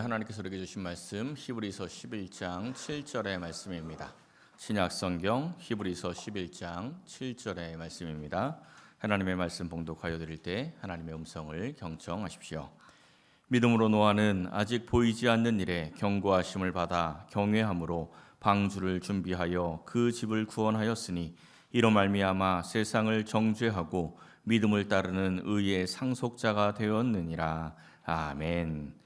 하나님께서 우리에게 주신 말씀 히브리서 11장 7절의 말씀입니다. 신약성경 히브리서 11장 7절의 말씀입니다. 하나님의 말씀 봉독하여 드릴 때 하나님의 음성을 경청하십시오. 믿음으로 노아는 아직 보이지 않는 일에 경고하심을 받아 경외함으로 방주를 준비하여 그 집을 구원하였으니 이로 말미암아 세상을 정죄하고 믿음을 따르는 의의 상속자가 되었느니라. 아멘.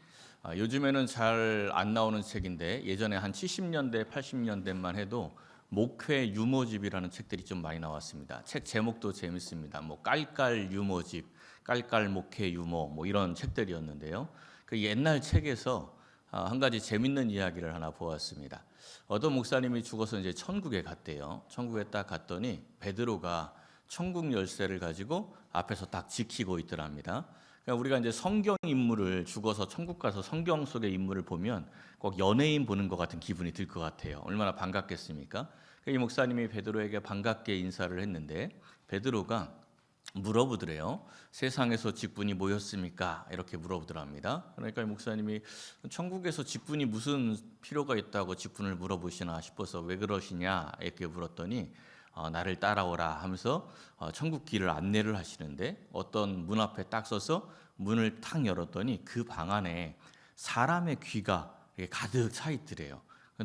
요즘에는 잘 안 나오는 책인데 예전에 한 70년대, 80년대만 해도 목회 유모집이라는 책들이 좀 많이 나왔습니다. 책 제목도 재밌습니다. 깔깔 유모집, 깔깔 목회 유모 이런 책들이었는데요. 그 옛날 책에서 한 가지 재밌는 이야기를 하나 보았습니다. 어떤 목사님이 죽어서 이제 천국에 갔대요. 천국에 딱 갔더니 베드로가 천국 열쇠를 가지고 앞에서 딱 지키고 있더랍니다. 그러니까 우리가 이제 성경 인물을 죽어서 천국 가서 성경 속의 인물을 보면 꼭 연예인 보는 것 같은 기분이 들 것 같아요. 얼마나 반갑겠습니까? 이 목사님이 베드로에게 반갑게 인사를 했는데 베드로가 물어보더래요. 세상에서 직분이 뭐였습니까? 이렇게 물어보더랍니다. 그러니까 이 목사님이 천국에서 직분이 무슨 필요가 있다고 직분을 물어보시나 싶어서 왜 그러시냐 이렇게 물었더니 나를 따라오라 하면서 천국 길을 안내를 하시는데 어떤 문 앞에 딱 서서 문을 탁 열었더니 그 방 안에 사람의 귀가 가득 차 있더래요.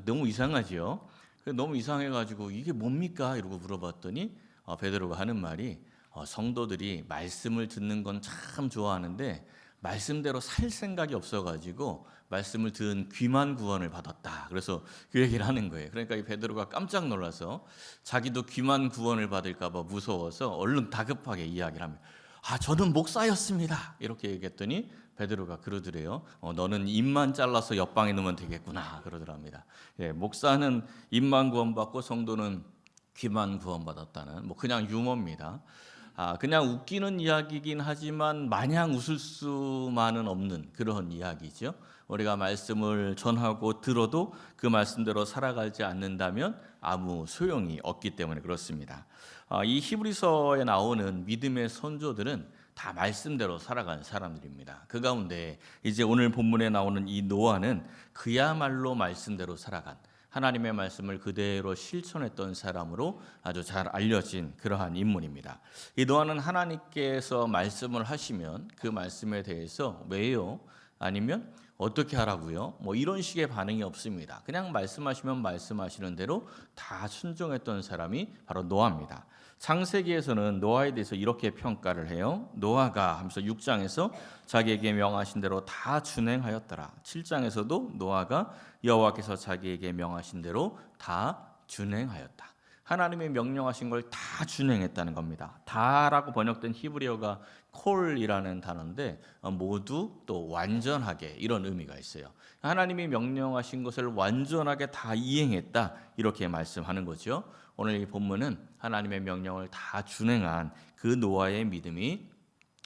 너무 이상하죠? 너무 이상해가지고 이게 뭡니까? 이러고 물어봤더니 베드로가 하는 말이 성도들이 말씀을 듣는 건 참 좋아하는데 말씀대로 살 생각이 없어가지고 말씀을 듣은 귀만 구원을 받았다. 그래서 그 얘기를 하는 거예요. 그러니까 이 베드로가 깜짝 놀라서 자기도 귀만 구원을 받을까 봐 무서워서 얼른 다급하게 이야기를 합니다. 저는 목사였습니다. 이렇게 얘기했더니 베드로가 그러더래요. 너는 입만 잘라서 옆방에 넣으면 되겠구나. 그러더랍니다. 목사는 입만 구원받고 성도는 귀만 구원받았다는 그냥 유머입니다. 그냥 웃기는 이야기이긴 하지만 마냥 웃을 수만은 없는 그런 이야기죠. 우리가 말씀을 전하고 들어도 그 말씀대로 살아가지 않는다면 아무 소용이 없기 때문에 그렇습니다. 이 히브리서에 나오는 믿음의 선조들은 다 말씀대로 살아간 사람들입니다. 그 가운데 이제 오늘 본문에 나오는 이 노아는 그야말로 말씀대로 살아간 하나님의 말씀을 그대로 실천했던 사람으로 아주 잘 알려진 그러한 인물입니다. 이 노아는 하나님께서 말씀을 하시면 그 말씀에 대해서 왜요? 아니면 어떻게 하라고요? 이런 식의 반응이 없습니다. 그냥 말씀하시면 말씀하시는 대로 다 순종했던 사람이 바로 노아입니다. 창세기에서는 노아에 대해서 이렇게 평가를 해요. 노아가 하면서 6장에서 자기에게 명하신 대로 다 준행하였더라. 7장에서도 노아가 여호와께서 자기에게 명하신 대로 다 준행하였다. 하나님의 명령하신 걸 다 준행했다는 겁니다. 다라고 번역된 히브리어가 콜이라는 단어인데 모두 또 완전하게 이런 의미가 있어요. 하나님이 명령하신 것을 완전하게 다 이행했다 이렇게 말씀하는 거죠. 오늘 이 본문은 하나님의 명령을 다 준행한 그 노아의 믿음이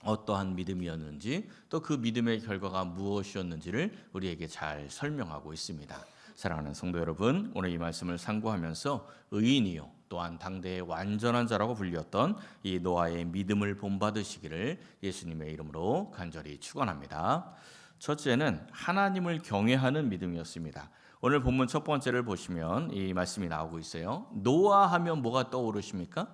어떠한 믿음이었는지 또 그 믿음의 결과가 무엇이었는지를 우리에게 잘 설명하고 있습니다. 사랑하는 성도 여러분, 오늘 이 말씀을 상고하면서 의인이요 또한 당대의 완전한 자라고 불렸던 이 노아의 믿음을 본받으시기를 예수님의 이름으로 간절히 축원합니다. 첫째는 하나님을 경외하는 믿음이었습니다. 오늘 본문 첫 번째를 보시면 이 말씀이 나오고 있어요. 노아 하면 뭐가 떠오르십니까?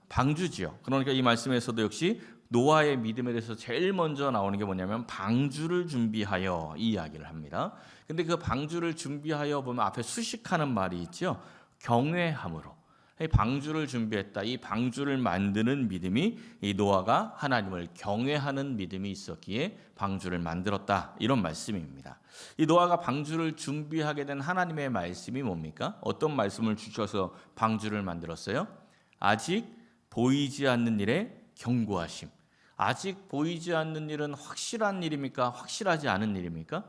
방주지요. 그러니까 이 말씀에서도 역시 노아의 믿음에 대해서 제일 먼저 나오는 게 뭐냐면 방주를 준비하여 이 이야기를 합니다. 근데 그 방주를 준비하여 보면 앞에 수식하는 말이 있죠. 경외함으로. 이 방주를 준비했다. 이 방주를 만드는 믿음이 이 노아가 하나님을 경외하는 믿음이 있었기에 방주를 만들었다. 이런 말씀입니다. 이 노아가 방주를 준비하게 된 하나님의 말씀이 뭡니까? 어떤 말씀을 주셔서 방주를 만들었어요? 아직 보이지 않는 일에 경고하심. 아직 보이지 않는 일은 확실한 일입니까? 확실하지 않은 일입니까?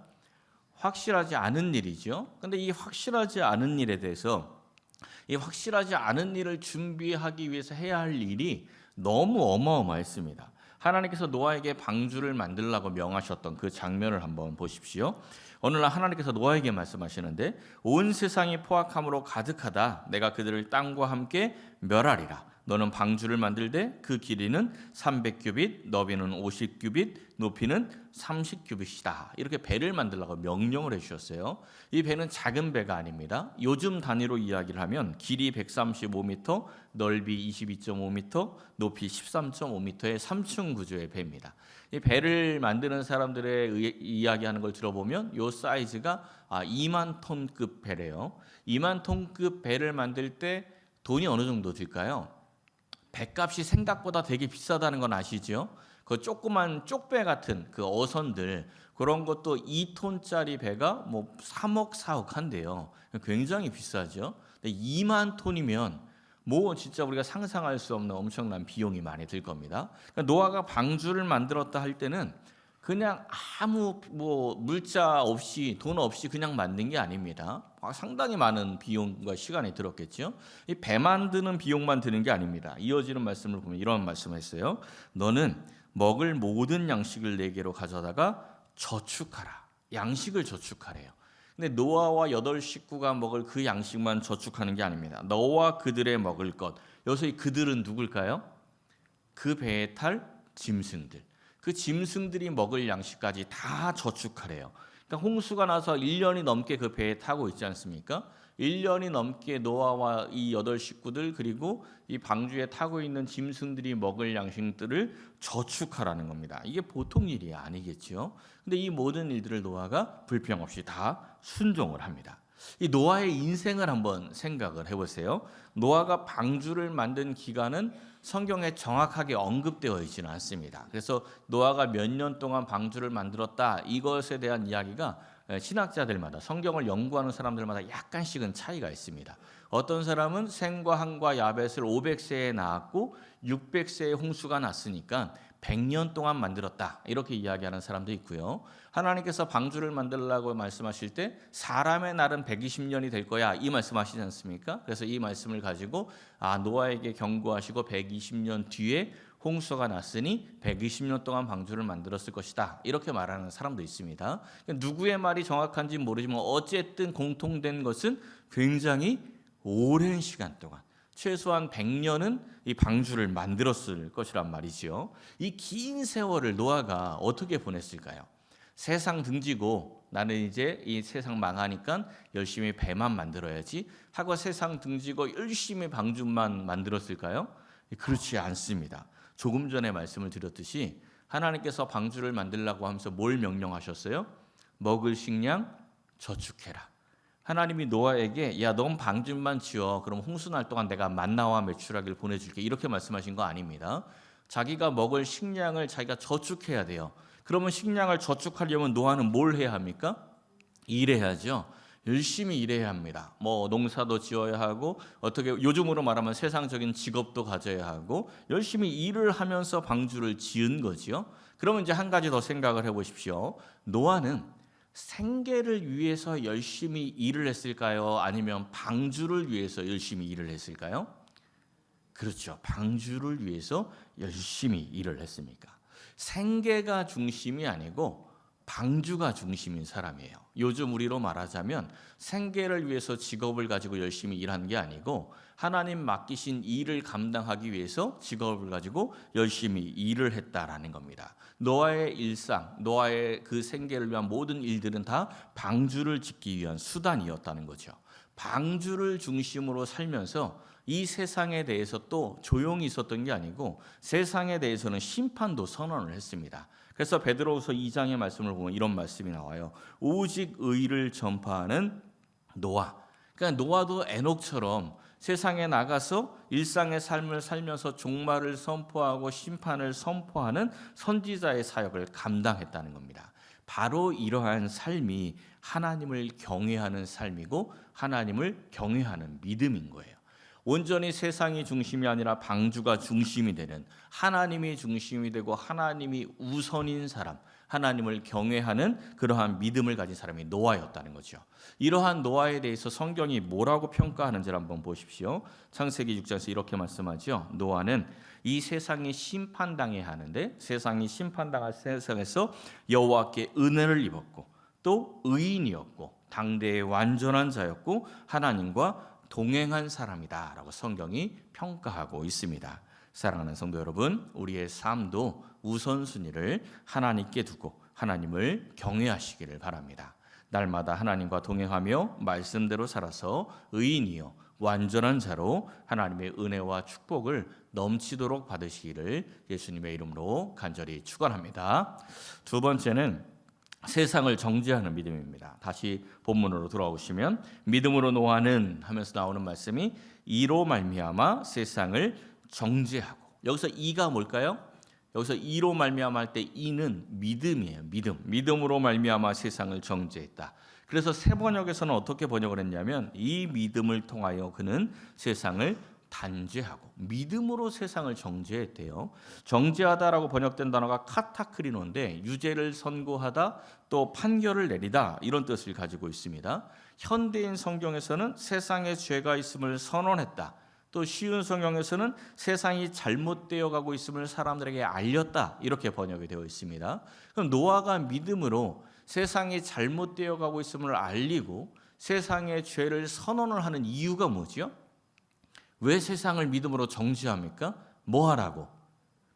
확실하지 않은 일이죠. 근데 이 확실하지 않은 일에 대해서 이 확실하지 않은 일을 준비하기 위해서 해야 할 일이 너무 어마어마했습니다. 하나님께서 노아에게 방주를 만들라고 명하셨던 그 장면을 한번 보십시오. 오늘날 하나님께서 노아에게 말씀하시는데 온 세상이 포악함으로 가득하다. 내가 그들을 땅과 함께 멸하리라. 너는 방주를 만들되 그 길이는 300규빗, 너비는 50규빗, 높이는 30규빗이다. 이렇게 배를 만들라고 명령을 해주셨어요. 이 배는 작은 배가 아닙니다. 요즘 단위로 이야기를 하면 길이 135m, 넓이 22.5m, 높이 13.5m의 3층 구조의 배입니다. 이 배를 만드는 사람들의 이야기하는 걸 들어보면 이 사이즈가 2만 톤급 배래요. 2만 톤급 배를 만들 때 돈이 어느 정도 들까요? 배값이 생각보다 되게 비싸다는 건 아시죠? 그 조그만 쪽배 같은 그 어선들 그런 것도 2톤짜리 배가 뭐 3억 4억 한대요. 굉장히 비싸죠. 근데 2만 톤이면 뭐 진짜 우리가 상상할 수 없는 엄청난 비용이 많이 들 겁니다. 그러니까 노아가 방주를 만들었다 할 때는 그냥 아무 뭐 물자 없이 돈 없이 그냥 만든 게 아닙니다. 상당히 많은 비용과 시간이 들었겠죠. 이 배 만드는 비용만 드는 게 아닙니다. 이어지는 말씀을 보면 이런 말씀을 했어요. 너는 먹을 모든 양식을 내게로 가져다가 저축하라. 양식을 저축하래요. 근데 노아와 8식구가 먹을 그 양식만 저축하는 게 아닙니다. 너와 그들의 먹을 것. 여기서 이 그들은 누굴까요? 그 배에 탈 짐승들. 그 짐승들이 먹을 양식까지 다 저축하래요. 그러니까 홍수가 나서 1년이 넘게 그 배에 타고 있지 않습니까? 1년이 넘게 노아와 이 8식구들 그리고 이 방주에 타고 있는 짐승들이 먹을 양식들을 저축하라는 겁니다. 이게 보통 일이 아니겠죠. 근데 이 모든 일들을 노아가 불평 없이 다 순종을 합니다. 이 노아의 인생을 한번 생각을 해보세요. 노아가 방주를 만든 기간은 성경에 정확하게 언급되어 있지는 않습니다. 그래서 노아가 몇 년 동안 방주를 만들었다 이것에 대한 이야기가 신학자들마다 성경을 연구하는 사람들마다 약간씩은 차이가 있습니다. 어떤 사람은 셈과 함과 야벳을 500세에 낳았고 600세에 홍수가 났으니까 100년 동안 만들었다 이렇게 이야기하는 사람도 있고요. 하나님께서 방주를 만들라고 말씀하실 때 사람의 날은 120년이 될 거야 이 말씀하시지 않습니까? 그래서 이 말씀을 가지고 노아에게 경고하시고 120년 뒤에 홍수가 났으니 120년 동안 방주를 만들었을 것이다 이렇게 말하는 사람도 있습니다. 누구의 말이 정확한지 모르지만 어쨌든 공통된 것은 굉장히 오랜 시간 동안 최소한 100년은 이 방주를 만들었을 것이란 말이죠. 이 긴 세월을 노아가 어떻게 보냈을까요? 세상 등지고 나는 이제 이 세상 망하니까 열심히 배만 만들어야지 하고 세상 등지고 열심히 방주만 만들었을까요? 그렇지 않습니다. 조금 전에 말씀을 드렸듯이 하나님께서 방주를 만들라고 하면서 뭘 명령하셨어요? 먹을 식량 저축해라. 하나님이 노아에게 넌 방주만 지어 그럼 홍수 날 동안 내가 만나와 메추라기를 보내줄게 이렇게 말씀하신 거 아닙니다. 자기가 먹을 식량을 자기가 저축해야 돼요. 그러면 식량을 저축하려면 노아는 뭘 해야 합니까? 일해야죠. 열심히 일해야 합니다. 뭐 농사도 지어야 하고 어떻게 요즘으로 말하면 세상적인 직업도 가져야 하고 열심히 일을 하면서 방주를 지은 거지요. 그러면 이제 한 가지 더 생각을 해보십시오. 노아는 생계를 위해서 열심히 일을 했을까요? 아니면 방주를 위해서 열심히 일을 했을까요? 그렇죠. 방주를 위해서 열심히 일을 했습니까? 생계가 중심이 아니고 방주가 중심인 사람이에요. 요즘 우리로 말하자면 생계를 위해서 직업을 가지고 열심히 일한 게 아니고 하나님 맡기신 일을 감당하기 위해서 직업을 가지고 열심히 일을 했다라는 겁니다. 노아의 일상, 노아의 그 생계를 위한 모든 일들은 다 방주를 짓기 위한 수단이었다는 거죠. 방주를 중심으로 살면서 이 세상에 대해서 또 조용히 있었던 게 아니고 세상에 대해서는 심판도 선언을 했습니다. 그래서 베드로후서 2장의 말씀을 보면 이런 말씀이 나와요. 오직 의를 전파하는 노아. 그러니까 노아도 에녹처럼 세상에 나가서 일상의 삶을 살면서 종말을 선포하고 심판을 선포하는 선지자의 사역을 감당했다는 겁니다. 바로 이러한 삶이 하나님을 경외하는 삶이고 하나님을 경외하는 믿음인 거예요. 온전히 세상이 중심이 아니라 방주가 중심이 되는 하나님이 중심이 되고 하나님이 우선인 사람, 하나님을 경외하는 그러한 믿음을 가진 사람이 노아였다는 거죠. 이러한 노아에 대해서 성경이 뭐라고 평가하는지를 한번 보십시오. 창세기 6장에서 이렇게 말씀하죠. 노아는 이 세상이 심판당해야 하는데 세상이 심판당할 세상에서 여호와께 은혜를 입었고 또 의인이었고 당대의 완전한 자였고 하나님과 동행한 사람이다라고 성경이 평가하고 있습니다. 사랑하는 성도 여러분, 우리의 삶도 우선순위를 하나님께 두고 하나님을 경외하시기를 바랍니다. 날마다 하나님과 동행하며 말씀대로 살아서 의인이요 완전한 자로 하나님의 은혜와 축복을 넘치도록 받으시기를 예수님의 이름으로 간절히 축원합니다. 두 번째는 세상을 정죄하는 믿음입니다. 다시 본문으로 돌아오시면 믿음으로 노하는 하면서 나오는 말씀이 이로 말미암아 세상을 정죄하고, 여기서 이가 뭘까요? 여기서 이로 말미암아 할 때 이는 믿음이에요. 믿음으로 말미암아 세상을 정죄했다. 그래서 새 번역에서는 어떻게 번역을 했냐면 이 믿음을 통하여 그는 세상을 단죄하고, 믿음으로 세상을 정죄했대요. 정죄하다라고 번역된 단어가 카타크리노인데 유죄를 선고하다, 또 판결을 내리다, 이런 뜻을 가지고 있습니다. 현대인 성경에서는 세상에 죄가 있음을 선언했다, 또 쉬운 성경에서는 세상이 잘못되어 가고 있음을 사람들에게 알렸다, 이렇게 번역이 되어 있습니다. 그럼 노아가 믿음으로 세상이 잘못되어 가고 있음을 알리고 세상의 죄를 선언을 하는 이유가 뭐지요? 왜 세상을 믿음으로 정죄합니까? 뭐 하라고?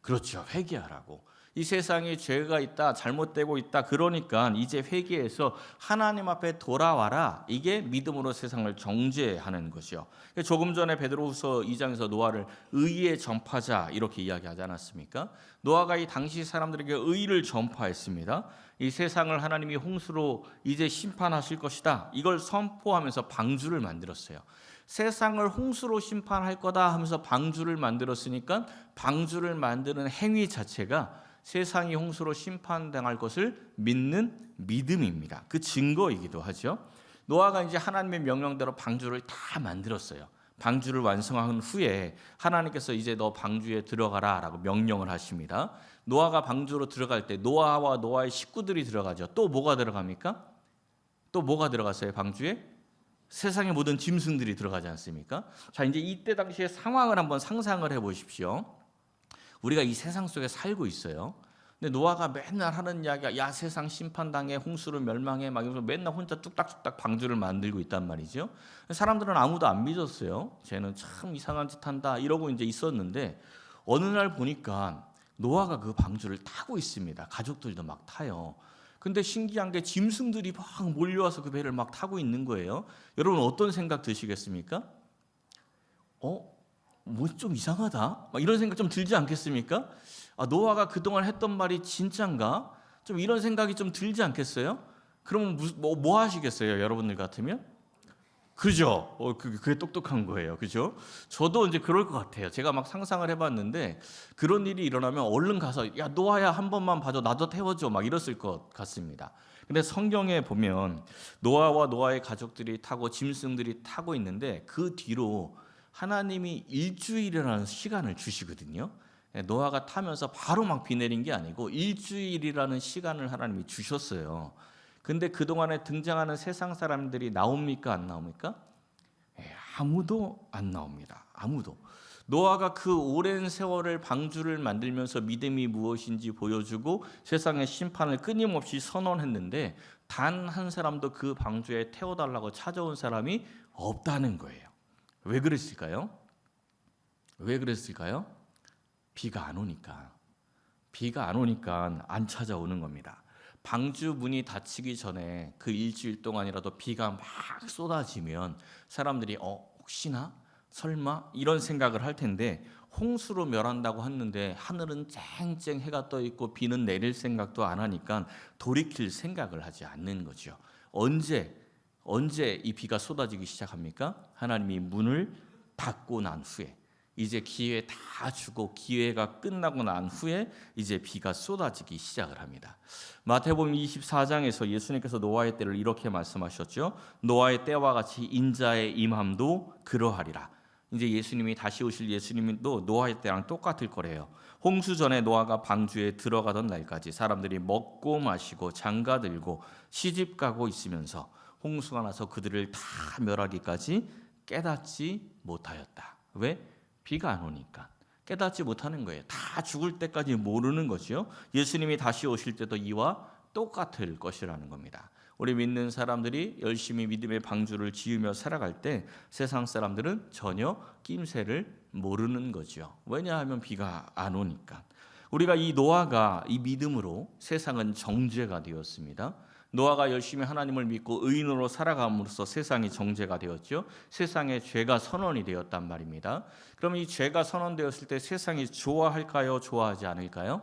그렇죠, 회개하라고. 이 세상에 죄가 있다, 잘못되고 있다, 그러니까 이제 회개해서 하나님 앞에 돌아와라. 이게 믿음으로 세상을 정죄하는 것이요. 조금 전에 베드로후서 2장에서 노아를 의의 전파자 이렇게 이야기하지 않았습니까? 노아가 이 당시 사람들에게 의를 전파했습니다. 이 세상을 하나님이 홍수로 이제 심판하실 것이다, 이걸 선포하면서 방주를 만들었어요. 세상을 홍수로 심판할 거다 하면서 방주를 만들었으니까 방주를 만드는 행위 자체가 세상이 홍수로 심판당할 것을 믿는 믿음입니다. 그 증거이기도 하죠. 노아가 이제 하나님의 명령대로 방주를 다 만들었어요. 방주를 완성한 후에 하나님께서 이제 너 방주에 들어가라 라고 명령을 하십니다. 노아가 방주로 들어갈 때 노아와 노아의 식구들이 들어가죠. 또 뭐가 들어갑니까? 또 뭐가 들어갔어요? 방주에? 세상의 모든 짐승들이 들어가지 않습니까? 자, 이제 이때 당시의 상황을 한번 상상을 해 보십시오. 우리가 이 세상 속에 살고 있어요. 근데 노아가 맨날 하는 이야기가 야 세상 심판당해, 홍수로 멸망해, 막 이러면서 맨날 혼자 뚝딱뚝딱 방주를 만들고 있단 말이죠. 사람들은 아무도 안 믿었어요. 쟤는 참 이상한 짓 한다 이러고 이제 있었는데 어느 날 보니까 노아가 그 방주를 타고 있습니다. 가족들도 막 타요. 근데 신기한 게 짐승들이 막 몰려와서 그 배를 막 타고 있는 거예요. 여러분 어떤 생각 드시겠습니까? 뭐 좀 이상하다? 막 이런 생각 좀 들지 않겠습니까? 아, 노아가 그동안 했던 말이 진짠가? 좀 이런 생각이 좀 들지 않겠어요? 그러면 뭐 하시겠어요? 여러분들 같으면? 그죠? 그게 똑똑한 거예요. 그죠? 저도 이제 그럴 것 같아요. 제가 막 상상을 해봤는데 그런 일이 일어나면 얼른 가서 야 노아야 한 번만 봐줘, 나도 태워줘, 막 이랬을 것 같습니다. 근데 성경에 보면 노아와 노아의 가족들이 타고 짐승들이 타고 있는데 그 뒤로 하나님이 일주일이라는 시간을 주시거든요. 노아가 타면서 바로 막 비 내린 게 아니고 일주일이라는 시간을 하나님이 주셨어요. 근데 그동안에 등장하는 세상 사람들이 나옵니까? 안 나옵니까? 아무도 안 나옵니다. 아무도. 노아가 그 오랜 세월을 방주를 만들면서 믿음이 무엇인지 보여주고 세상의 심판을 끊임없이 선언했는데 단 한 사람도 그 방주에 태워달라고 찾아온 사람이 없다는 거예요. 왜 그랬을까요? 왜 그랬을까요? 비가 안 오니까. 비가 안 오니까 안 찾아오는 겁니다. 방주 문이 닫히기 전에 그 일주일 동안이라도 비가 막 쏟아지면 사람들이 혹시나 설마 이런 생각을 할 텐데 홍수로 멸한다고 했는데 하늘은 쨍쨍 해가 떠 있고 비는 내릴 생각도 안 하니까 돌이킬 생각을 하지 않는 거죠. 언제 이 비가 쏟아지기 시작합니까? 하나님이 문을 닫고 난 후에, 이제 기회 다 주고 기회가 끝나고 난 후에 이제 비가 쏟아지기 시작을 합니다. 마태복음 24장에서 예수님께서 노아의 때를 이렇게 말씀하셨죠. 노아의 때와 같이 인자의 임함도 그러하리라. 이제 예수님이 다시 오실 예수님도 노아의 때랑 똑같을 거래요. 홍수 전에 노아가 방주에 들어가던 날까지 사람들이 먹고 마시고 장가들고 시집가고 있으면서 홍수가 나서 그들을 다 멸하기까지 깨닫지 못하였다. 왜? 비가 안 오니까. 깨닫지 못하는 거예요. 다 죽을 때까지 모르는 거죠. 예수님이 다시 오실 때도 이와 똑같을 것이라는 겁니다. 우리 믿는 사람들이 열심히 믿음의 방주를 지으며 살아갈 때 세상 사람들은 전혀 낌새를 모르는 거죠. 왜냐하면 비가 안 오니까. 우리가 이 노아가 이 믿음으로 세상은 정죄가 되었습니다. 노아가 열심히 하나님을 믿고 의인으로 살아감으로써 세상이 정죄가 되었죠. 세상에 죄가 선언이 되었단 말입니다. 그럼 이 죄가 선언되었을 때 세상이 좋아할까요? 좋아하지 않을까요?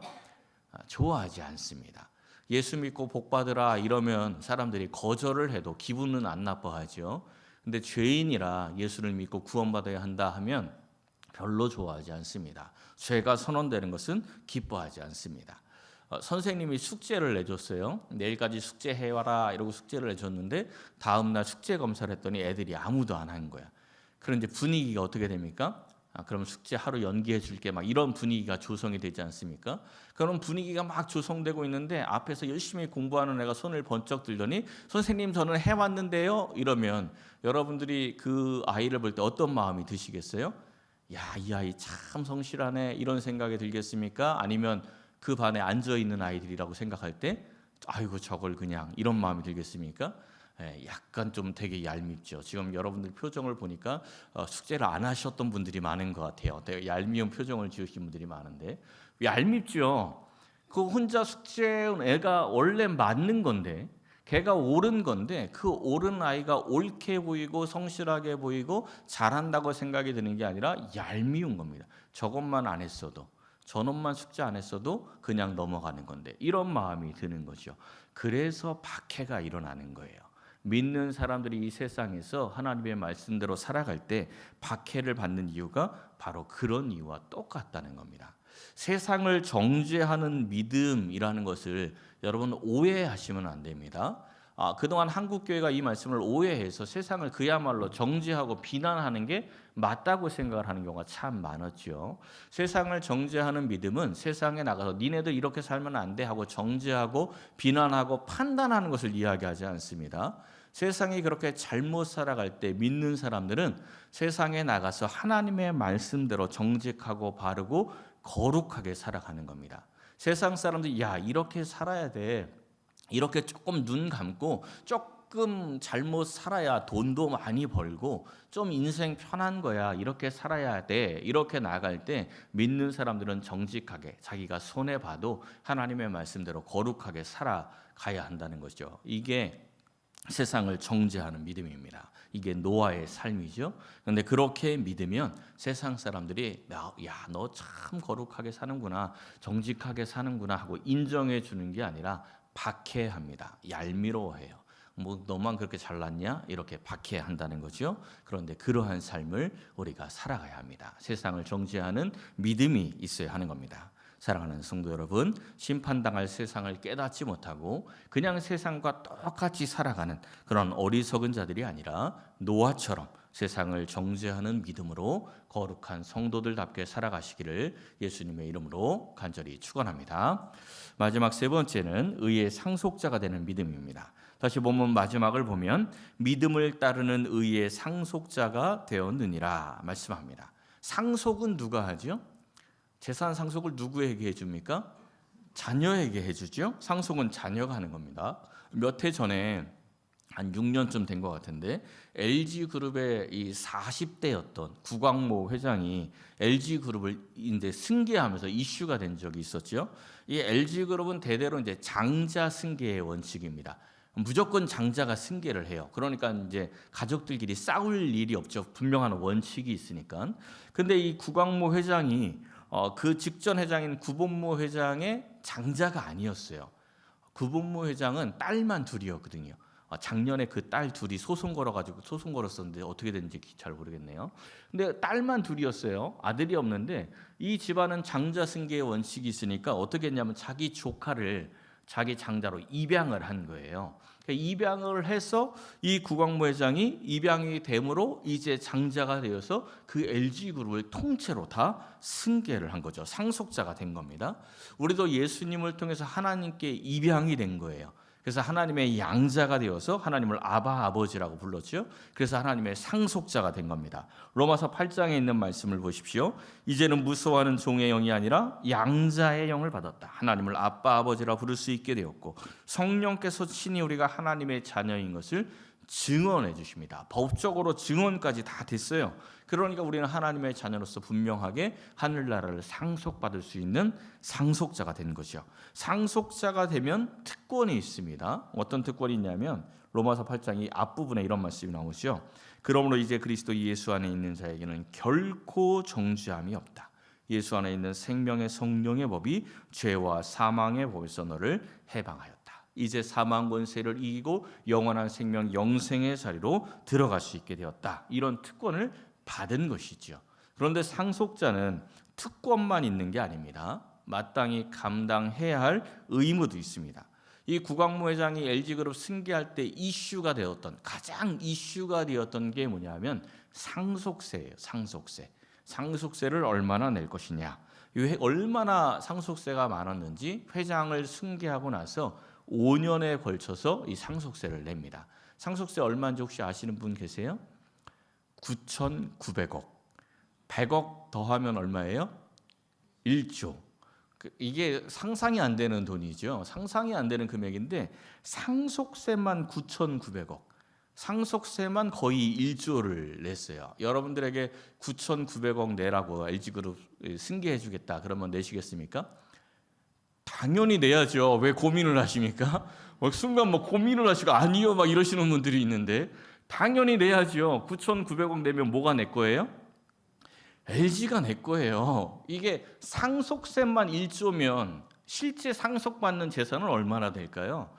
좋아하지 않습니다. 예수 믿고 복 받으라 이러면 사람들이 거절을 해도 기분은 안 나빠하죠. 근데 죄인이라 예수를 믿고 구원받아야 한다 하면 별로 좋아하지 않습니다. 죄가 선언되는 것은 기뻐하지 않습니다. 선생님이 숙제를 내줬어요. 내일까지 숙제해와라 이러고 숙제를 내줬는데 다음날 숙제 검사를 했더니 애들이 아무도 안 한 거야. 그런데 분위기가 어떻게 됩니까? 그럼 숙제 하루 연기해 줄게 막 이런 분위기가 조성이 되지 않습니까? 그런 분위기가 막 조성되고 있는데 앞에서 열심히 공부하는 애가 손을 번쩍 들더니 선생님 저는 해왔는데요 이러면 여러분들이 그 아이를 볼 때 어떤 마음이 드시겠어요? 야, 이 아이 참 성실하네 이런 생각이 들겠습니까? 아니면 그 반에 앉아있는 아이들이라고 생각할 때 아이고 저걸 그냥 이런 마음이 들겠습니까? 약간 좀 되게 얄밉죠. 지금 여러분들 표정을 보니까 숙제를 안 하셨던 분들이 많은 것 같아요. 되게 얄미운 표정을 지으신 분들이 많은데 얄밉죠. 그 혼자 숙제한 애가 원래 맞는 건데 걔가 옳은 건데 그 옳은 아이가 옳게 보이고 성실하게 보이고 잘한다고 생각이 드는 게 아니라 얄미운 겁니다. 저것만 안 했어도 저놈만 숙제 안 했어도 그냥 넘어가는 건데 이런 마음이 드는 거죠. 그래서 박해가 일어나는 거예요. 믿는 사람들이 이 세상에서 하나님의 말씀대로 살아갈 때 박해를 받는 이유가 바로 그런 이유와 똑같다는 겁니다. 세상을 정죄하는 믿음이라는 것을 여러분 오해하시면 안 됩니다. 그동안 한국교회가 이 말씀을 오해해서 세상을 그야말로 정죄하고 비난하는 게 맞다고 생각을 하는 경우가 참 많았죠. 세상을 정죄하는 믿음은 세상에 나가서 니네들 이렇게 살면 안 돼 하고 정죄하고 비난하고 판단하는 것을 이야기하지 않습니다. 세상이 그렇게 잘못 살아갈 때 믿는 사람들은 세상에 나가서 하나님의 말씀대로 정직하고 바르고 거룩하게 살아가는 겁니다. 세상 사람들이 야 이렇게 살아야 돼. 이렇게 조금 눈 감고 조금 잘못 살아야 돈도 많이 벌고 좀 인생 편한 거야. 이렇게 살아야 돼. 이렇게 나갈 때 믿는 사람들은 정직하게 자기가 손해봐도 하나님의 말씀대로 거룩하게 살아가야 한다는 거죠. 이게 세상을 정죄하는 믿음입니다. 이게 노아의 삶이죠. 그런데 그렇게 믿으면 세상 사람들이 야, 너 참 거룩하게 사는구나, 정직하게 사는구나 하고 인정해 주는 게 아니라 박해합니다. 얄미워해요. 뭐 너만 그렇게 잘났냐? 이렇게 박해한다는 거죠. 그런데 그러한 삶을 우리가 살아가야 합니다. 세상을 정죄하는 믿음이 있어야 하는 겁니다. 사랑하는 성도 여러분, 심판당할 세상을 깨닫지 못하고 그냥 세상과 똑같이 살아가는 그런 어리석은 자들이 아니라 노아처럼 세상을 정죄하는 믿음으로 거룩한 성도들답게 살아가시기를 예수님의 이름으로 간절히 축원합니다. 마지막 세 번째는 의의 상속자가 되는 믿음입니다. 다시 본문 마지막을 보면 믿음을 따르는 의의 상속자가 되었느니라 말씀합니다. 상속은 누가 하죠? 재산 상속을 누구에게 해줍니까? 자녀에게 해주죠. 상속은 자녀가 하는 겁니다. 몇 해 전에 한 6년쯤 된 것 같은데 LG그룹의 이 40대였던 구광모 회장이 LG그룹을 이제 승계하면서 이슈가 된 적이 있었죠. 이 LG그룹은 대대로 이제 장자 승계의 원칙입니다. 무조건 장자가 승계를 해요. 그러니까 이제 가족들끼리 싸울 일이 없죠. 분명한 원칙이 있으니까. 근데 이 구광모 회장이 그 직전 회장인 구본모 회장의 장자가 아니었어요. 구본모 회장은 딸만 둘이었거든요. 작년에 그 딸 둘이 소송 걸었었는데 어떻게 됐는지 잘 모르겠네요. 근데 딸만 둘이었어요. 아들이 없는데 이 집안은 장자 승계의 원칙이 있으니까 어떻게 했냐면 자기 조카를 자기 장자로 입양을 한 거예요. 입양을 해서 이 구광모 회장이 입양이 됨으로 이제 장자가 되어서 그 LG그룹을 통째로 다 승계를 한 거죠. 상속자가 된 겁니다. 우리도 예수님을 통해서 하나님께 입양이 된 거예요. 그래서 하나님의 양자가 되어서 하나님을 아바 아버지라고 불렀죠. 그래서 하나님의 상속자가 된 겁니다. 로마서 8장에 있는 말씀을 보십시오. 이제는 무서워하는 종의 영이 아니라 양자의 영을 받았다. 하나님을 아빠 아버지라 부를 수 있게 되었고 성령께서 친히 우리가 하나님의 자녀인 것을 증언해 주십니다. 법적으로 증언까지 다 됐어요. 그러니까 우리는 하나님의 자녀로서 분명하게 하늘나라를 상속받을 수 있는 상속자가 된 거죠. 상속자가 되면 특권이 있습니다. 어떤 특권이 있냐면 로마서 8장 앞부분에 이런 말씀이 나오죠. 그러므로 이제 그리스도 예수 안에 있는 자에게는 결코 정죄함이 없다. 예수 안에 있는 생명의 성령의 법이 죄와 사망의 법에서 너를 해방하였다. 이제 사망 권세를 이기고 영원한 생명 영생의 자리로 들어갈 수 있게 되었다. 이런 특권을 받은 것이죠. 그런데 상속자는 특권만 있는 게 아닙니다. 마땅히 감당해야 할 의무도 있습니다. 이 구광모 회장이 LG그룹 승계할 때 이슈가 되었던 가장 이슈가 되었던 게 뭐냐면 상속세예요. 상속세를 얼마나 낼 것이냐. 얼마나 상속세가 많았는지 회장을 승계하고 나서 5년에 걸쳐서 이 상속세를 냅니다. 상속세 얼마인지 혹시 아시는 분 계세요? 9,900억. 100억 더하면 얼마예요? 1조. 이게 상상이 안 되는 돈이죠. 상상이 안 되는 금액인데 상속세만 9,900억. 상속세만 거의 1조를 냈어요. 여러분들에게 9,900억 내라고 LG그룹 승계해 주겠다. 그러면 내시겠습니까? 당연히 내야죠. 왜 고민을 하십니까? 순간 고민을 하시고 아니요 막 이러시는 분들이 있는데 당연히 내야죠. 9,900억 내면 뭐가 내 거예요? LG가 내 거예요. 이게 상속세만 1조면 실제 상속받는 재산은 얼마나 될까요?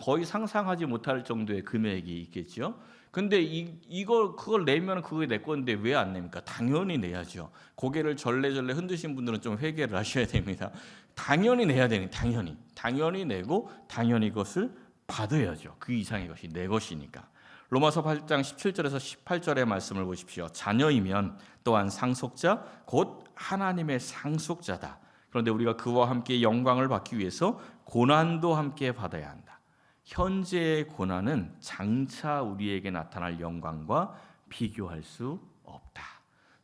거의 상상하지 못할 정도의 금액이 있겠죠. 근데 그걸 내면 그게 내 건데 왜 안 냅니까? 당연히 내야죠. 고개를 절레절레 흔드신 분들은 좀 회개를 하셔야 됩니다. 당연히 내야 되니 당연히 내고 당연히 그것을 받아야죠. 그 이상의 것이 내 것이니까. 로마서 8장 17절에서 18절의 말씀을 보십시오. 자녀이면 또한 상속자 곧 하나님의 상속자다. 그런데 우리가 그와 함께 영광을 받기 위해서 고난도 함께 받아야 한다. 현재의 고난은 장차 우리에게 나타날 영광과 비교할 수 없다.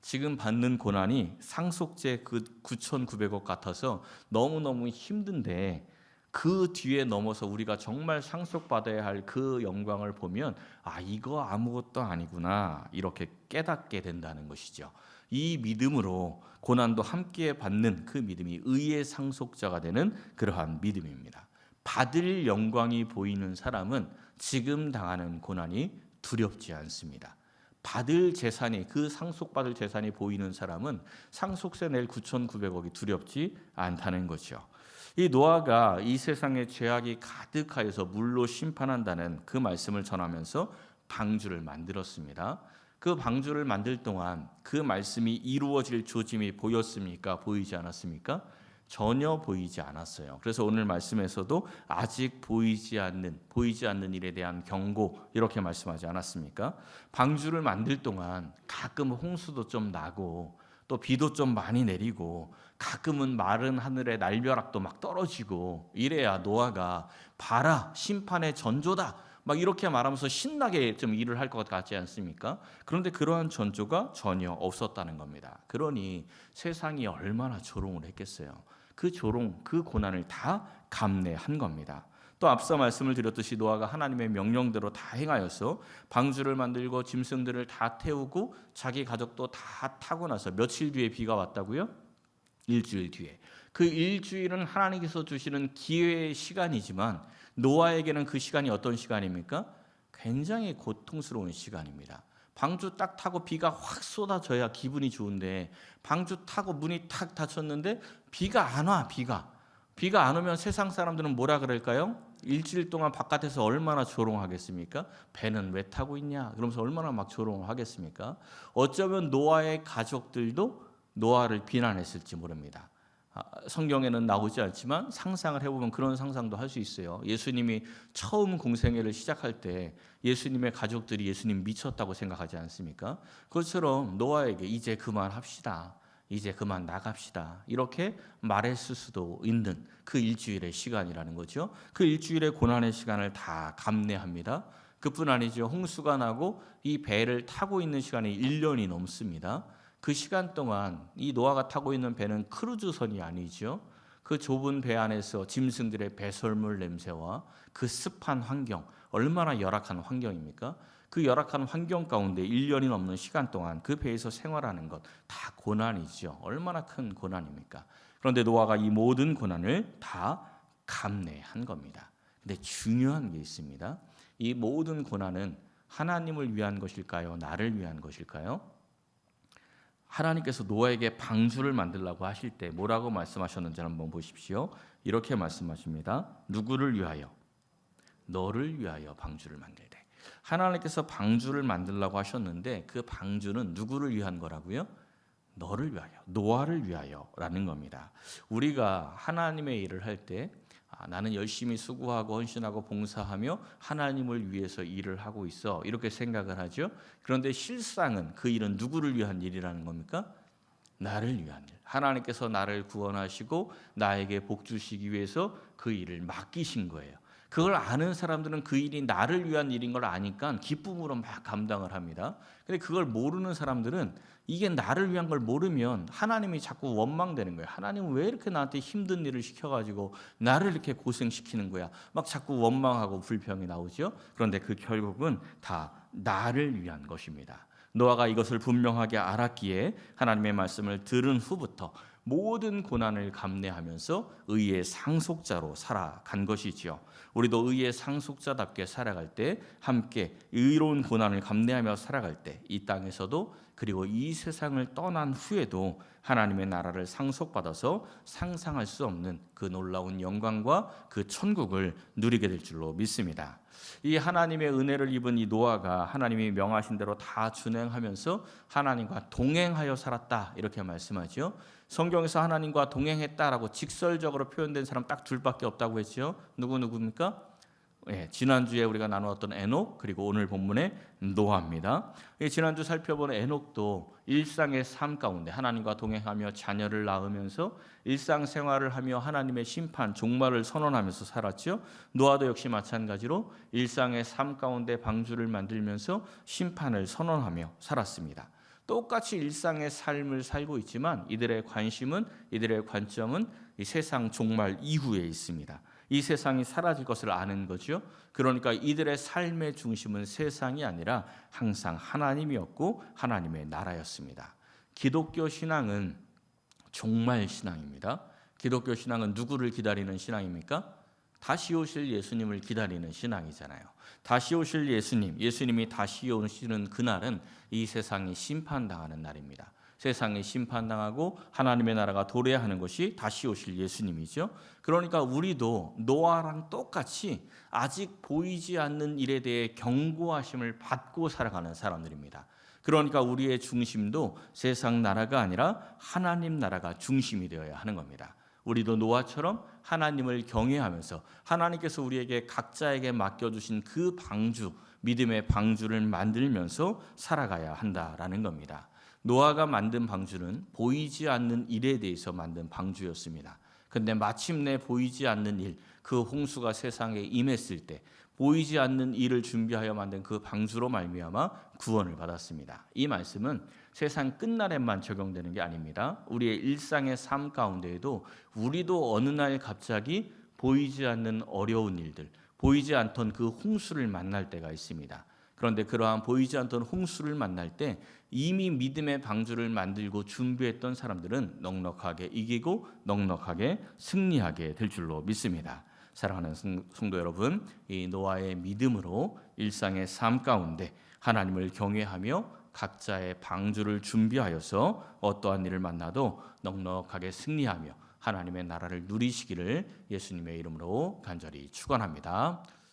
지금 받는 고난이 상속제 그 9,900억 같아서 너무너무 힘든데 그 뒤에 넘어서 우리가 정말 상속받아야 할 그 영광을 보면 이거 아무것도 아니구나 이렇게 깨닫게 된다는 것이죠. 이 믿음으로 고난도 함께 받는 그 믿음이 의의 상속자가 되는 그러한 믿음입니다. 받을 영광이 보이는 사람은 지금 당하는 고난이 두렵지 않습니다. 받을 재산이 그 상속받을 재산이 보이는 사람은 상속세 낼 9,900억이 두렵지 않다는 거죠. 이 노아가 이 세상에 죄악이 가득하여서 물로 심판한다는 그 말씀을 전하면서 방주를 만들었습니다. 그 방주를 만들 동안 그 말씀이 이루어질 조짐이 보였습니까? 보이지 않았습니까? 전혀 보이지 않았어요. 그래서 오늘 말씀에서도 아직 보이지 않는 일에 대한 경고 이렇게 말씀하지 않았습니까? 방주를 만들 동안 가끔 홍수도 좀 나고 또 비도 좀 많이 내리고 가끔은 마른 하늘에 날벼락도 막 떨어지고 이래야 노아가 봐라 심판의 전조다 막 이렇게 말하면서 신나게 좀 일을 할 것 같지 않습니까? 그런데 그러한 전조가 전혀 없었다는 겁니다. 그러니 세상이 얼마나 조롱을 했겠어요. 그 조롱, 그 고난을 다 감내한 겁니다. 또 앞서 말씀을 드렸듯이 노아가 하나님의 명령대로 다 행하여서 방주를 만들고 짐승들을 다 태우고 자기 가족도 다 타고 나서 며칠 뒤에 비가 왔다고요? 일주일 뒤에. 그 일주일은 하나님께서 주시는 기회의 시간이지만 노아에게는 그 시간이 어떤 시간입니까? 굉장히 고통스러운 시간입니다. 방주 딱 타고 비가 확 쏟아져야 기분이 좋은데 방주 타고 문이 탁 닫혔는데 비가 안 와. 비가 안 오면 세상 사람들은 뭐라 그럴까요? 일주일 동안 바깥에서 얼마나 조롱하겠습니까? 배는 왜 타고 있냐? 그러면서 얼마나 막 조롱을 하겠습니까? 어쩌면 노아의 가족들도 노아를 비난했을지 모릅니다. 성경에는 나오지 않지만 상상을 해보면 그런 상상도 할 수 있어요. 예수님이 처음 공생애를 시작할 때 예수님의 가족들이 예수님 미쳤다고 생각하지 않습니까? 그것처럼 노아에게 이제 그만합시다. 이제 그만 나갑시다. 이렇게 말했을 수도 있는 그 일주일의 시간이라는 거죠. 그 일주일의 고난의 시간을 다 감내합니다. 그뿐 아니죠. 홍수가 나고 이 배를 타고 있는 시간이 1년이 넘습니다. 그 시간 동안 이 노아가 타고 있는 배는 크루즈선이 아니죠. 그 좁은 배 안에서 짐승들의 배설물 냄새와 그 습한 환경, 얼마나 열악한 환경입니까? 그 열악한 환경 가운데 1년이 넘는 시간 동안 그 배에서 생활하는 것 다 고난이죠. 얼마나 큰 고난입니까? 그런데 노아가 이 모든 고난을 다 감내한 겁니다. 근데 중요한 게 있습니다. 이 모든 고난은 하나님을 위한 것일까요? 나를 위한 것일까요? 하나님께서 노아에게 방주를 만들라고 하실 때 뭐라고 말씀하셨는지 한번 보십시오. 이렇게 말씀하십니다. 누구를 위하여? 너를 위하여 방주를 만들되. 하나님께서 방주를 만들라고 하셨는데 그 방주는 누구를 위한 거라고요? 너를 위하여, 노아를 위하여라는 겁니다. 우리가 하나님의 일을 할 때 나는 열심히 수고하고 헌신하고 봉사하며 하나님을 위해서 일을 하고 있어 이렇게 생각을 하죠. 그런데 실상은 그 일은 누구를 위한 일이라는 겁니까? 나를 위한 일. 하나님께서 나를 구원하시고 나에게 복 주시기 위해서 그 일을 맡기신 거예요. 그걸 아는 사람들은 그 일이 나를 위한 일인 걸 아니까 기쁨으로 막 감당을 합니다. 근데 그걸 모르는 사람들은 이게 나를 위한 걸 모르면 하나님이 자꾸 원망되는 거예요. 하나님은 왜 이렇게 나한테 힘든 일을 시켜가지고 나를 이렇게 고생시키는 거야. 막 자꾸 원망하고 불평이 나오죠. 그런데 그 결국은 다 나를 위한 것입니다. 노아가 이것을 분명하게 알았기에 하나님의 말씀을 들은 후부터 모든 고난을 감내하면서 의의 상속자로 살아간 것이지요. 우리도 의의 상속자답게 살아갈 때 함께 의로운 고난을 감내하며 살아갈 때 이 땅에서도 그리고 이 세상을 떠난 후에도 하나님의 나라를 상속받아서 상상할 수 없는 그 놀라운 영광과 그 천국을 누리게 될 줄로 믿습니다. 이 하나님의 은혜를 입은 이 노아가 하나님이 명하신 대로 다 준행하면서 하나님과 동행하여 살았다 이렇게 말씀하죠. 성경에서 하나님과 동행했다라고 직설적으로 표현된 사람 딱 둘밖에 없다고 했죠. 누구입니까? 지난주에 우리가 나누었던 에녹 그리고 오늘 본문의 노아입니다. 지난주 살펴본 에녹도 일상의 삶 가운데 하나님과 동행하며 자녀를 낳으면서 일상생활을 하며 하나님의 심판, 종말을 선언하면서 살았죠. 노아도 역시 마찬가지로 일상의 삶 가운데 방주를 만들면서 심판을 선언하며 살았습니다. 똑같이 일상의 삶을 살고 있지만 이들의 관심은, 이들의 관점은 이 세상 종말 이후에 있습니다. 이 세상이 사라질 것을 아는 거죠. 그러니까 이들의 삶의 중심은 세상이 아니라 항상 하나님이었고 하나님의 나라였습니다. 기독교 신앙은 종말 신앙입니다. 기독교 신앙은 누구를 기다리는 신앙입니까? 다시 오실 예수님을 기다리는 신앙이잖아요. 다시 오실 예수님이 다시 오시는 그날은 이 세상이 심판당하는 날입니다. 세상이 심판당하고 하나님의 나라가 도래하는 것이 다시 오실 예수님이죠. 그러니까 우리도 노아랑 똑같이 아직 보이지 않는 일에 대해 경고하심을 받고 살아가는 사람들입니다. 그러니까 우리의 중심도 세상 나라가 아니라 하나님 나라가 중심이 되어야 하는 겁니다. 우리도 노아처럼 하나님을 경외하면서 하나님께서 우리에게 각자에게 맡겨주신 그 방주, 믿음의 방주를 만들면서 살아가야 한다라는 겁니다. 노아가 만든 방주는 보이지 않는 일에 대해서 만든 방주였습니다. 그런데 마침내 보이지 않는 일, 그 홍수가 세상에 임했을 때 보이지 않는 일을 준비하여 만든 그 방주로 말미암아 구원을 받았습니다. 이 말씀은 세상 끝날에만 적용되는 게 아닙니다. 우리의 일상의 삶 가운데에도 우리도 어느 날 갑자기 보이지 않는 어려운 일들, 보이지 않던 그 홍수를 만날 때가 있습니다. 그런데 그러한 보이지 않던 홍수를 만날 때 이미 믿음의 방주를 만들고 준비했던 사람들은 넉넉하게 이기고 넉넉하게 승리하게 될 줄로 믿습니다. 사랑하는 성도 여러분, 이 노아의 믿음으로 일상의 삶 가운데 하나님을 경외하며 각자의 방주를 준비하여서 어떠한 일을 만나도 넉넉하게 승리하며 하나님의 나라를 누리시기를 예수님의 이름으로 간절히 축원합니다.